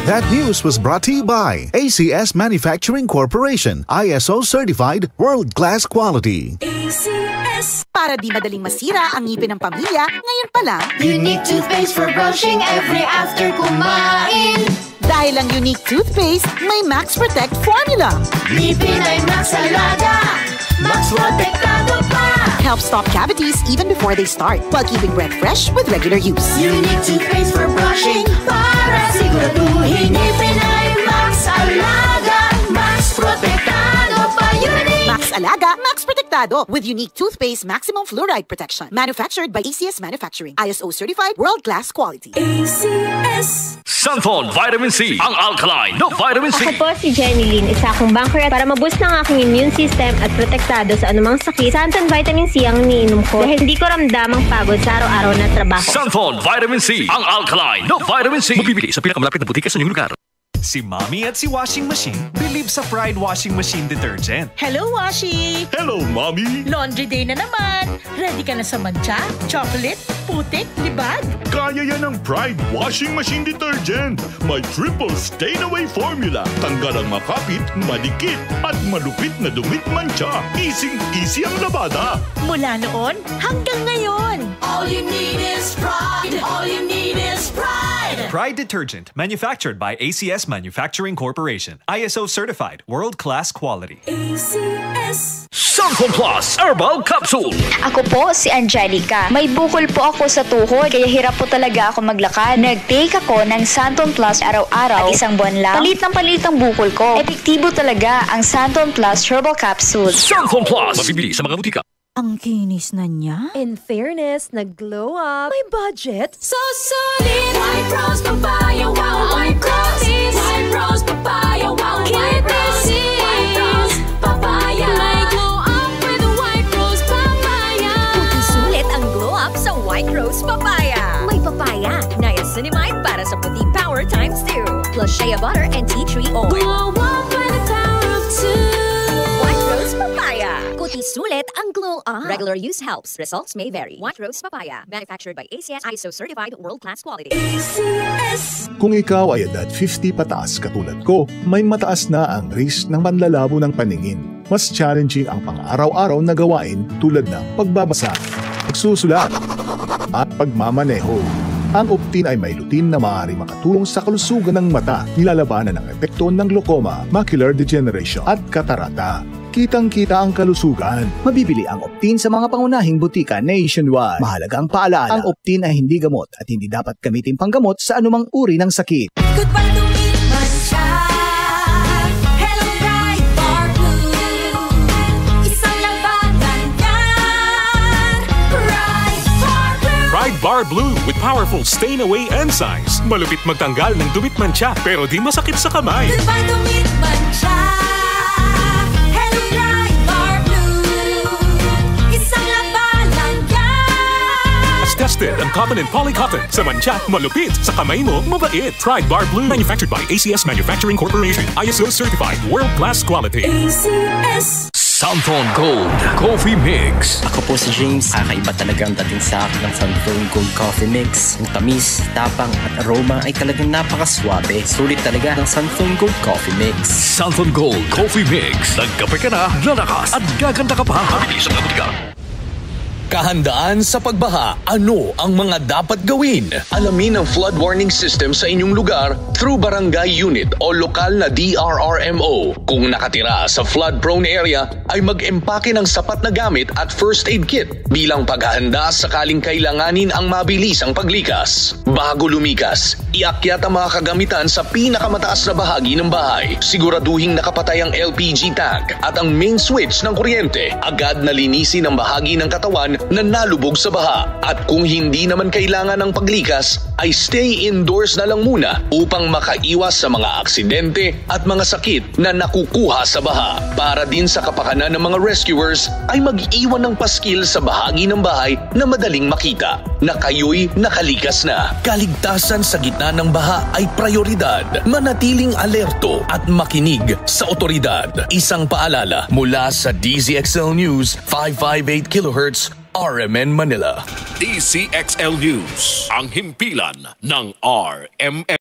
That news was brought to you by ACS Manufacturing Corporation, ISO certified world-class quality. ACS. Para di madaling masira ang ngipin ng pamilya, ngayon pa lang, Unique toothpaste for brushing every after kumain. Dahil ang Unique toothpaste, may Max Protect formula. Ngipin ay Max Alaga, Max Protektado pa. Helps stop cavities even before they start, while keeping breath fresh with regular use. Unique toothpaste for brushing, para siguraduhin ngipin ay Max Alaga, Max Protektado pa. Unique Max Alaga, Max Protektado with Unique toothpaste maximum fluoride protection. Manufactured by ACS Manufacturing, ISO certified world-class quality. ACS. Sunfall Vitamin C, ang alkaline na vitamin C. Ako po si Jenny Lynn, isa akong banker para maboost ng aking immune system at protektado sa anumang sakit. Santon Vitamin C ang iniinom ko dahil hindi ko ramdam ang pagod sa araw-araw na trabaho. Sunfall Vitamin C, ang alkaline na vitamin C. Mabibili sa pinakamalapit na butika sa inyong lugar. Si Mommy at si Washing Machine believe sa Pride Washing Machine Detergent. Hello, Washi! Hello, Mommy! Laundry day na naman! Ready ka na sa mancha, chocolate, putik, libag? Kaya yan ang Pride Washing Machine Detergent. May triple stain-away formula. Tanggal ang makapit, madikit, at malupit na dumit mancha. Easy ang labada. Mula noon hanggang ngayon. All you need is pride. All you need is pride. Pride Detergent, manufactured by ACS Manufacturing Corporation. ISO certified, world-class quality. ACS. Sunfall Plus Herbal Capsule. Ako po si Angelica. May bukol po ako sa tuhod, kaya hirap po talaga ako maglakad. Nag-take ako ng Santon Plus araw-araw at isang buwan lang. Palit ang bukol ko. Epektibo talaga ang Santon Plus Herbal Capsule. Sunfall Plus. Mabibili sa mga butika. Ang kinis na niya. In fairness, nag-glow up. May budget. So solid. White Rose Papaya, wow. White Rose. White Rose Papaya, wow. White Rose. White Rose Papaya. May glow up with White Rose Papaya. Puti sulit ang glow up sa White Rose Papaya. May papaya, niacinamide para sa puti power times 2. Plus shea butter and tea tree oil. Glow up with the power of 2. White Rose Papaya. Puti sulit ang glow up. Regular use helps. Results may vary. White Rose Papaya. Manufactured by ACS ISO certified world-class quality. ACS. Kung ikaw ay edad 50 pataas katulad ko, may mataas na ang risk ng panlalabo ng paningin. Mas challenging ang pang-araw-araw na gawain tulad ng pagbabasa, pagsusulat, at pagmamaneho. Ang Optin ay may lutin na maaari makatulong sa kalusugan ng mata, nilalabanan ng epekto ng glaucoma, macular degeneration at katarata. Kitang-kita ang kalusugan. Mabibili ang Optin sa mga pangunahing butika nationwide. Mahalagang paalala, ang Optin ay hindi gamot at hindi dapat gamitin panggamot sa anumang uri ng sakit. Goodbye to me, mancha. Hello, bright bar blue. Isang labanan yan. Bright bar blue. Pride Bar Blue with powerful stain-away enzymes. Malupit magtanggal ng dumit mancha pero di masakit sa kamay. Goodbye to me, mancha. Hello, bright bar blue. Isang labanan yan. As tested ang cotton and polycotton. Sa mancha, malupit. Sa kamay mo, mabait. Pride Bar Blue. Manufactured by ACS Manufacturing Corporation. ISO certified. World-class quality. ACS. Sunfall Gold Coffee Mix. Ako po si James. Kakaiba talaga ang dating sa akin ng Sunfall Gold Coffee Mix. Ang tamis, tapang at aroma ay talagang napakaswabe. Sulit talaga ng Sunfall Gold Coffee Mix. Sunfall Gold Coffee Mix. Nagkape ka na, lalakas at gaganda ka pa. Mabibili sa mga butika. Kahandaan sa pagbaha, ano ang mga dapat gawin? Alamin ang flood warning system sa inyong lugar through barangay unit o lokal na DRRMO. Kung nakatira sa flood-prone area, ay mag-empake ng sapat na gamit at first aid kit bilang paghahanda sakaling kailanganin ang mabilisang paglikas. Bago lumikas, iakyat ang mga kagamitan sa pinakamataas na bahagi ng bahay. Siguraduhing nakapatay ang LPG tank at ang main switch ng kuryente. Agad na linisin ang bahagi ng katawan na nalubog sa baha. At kung hindi naman kailangan ng paglikas, ay stay indoors na lang muna upang makaiwas sa mga aksidente at mga sakit na nakukuha sa baha. Para din sa kapakanan ng mga rescuers, ay mag-iwan ng paskil sa bahagi ng bahay na madaling makita na kayo'y nakalikas na. Kaligtasan sa gitna ng baha ay prioridad. Manatiling alerto at makinig sa otoridad. Isang paalala mula sa DZXL News 558 kHz RMN Manila. DZXL News, ang himpilan ng RMN.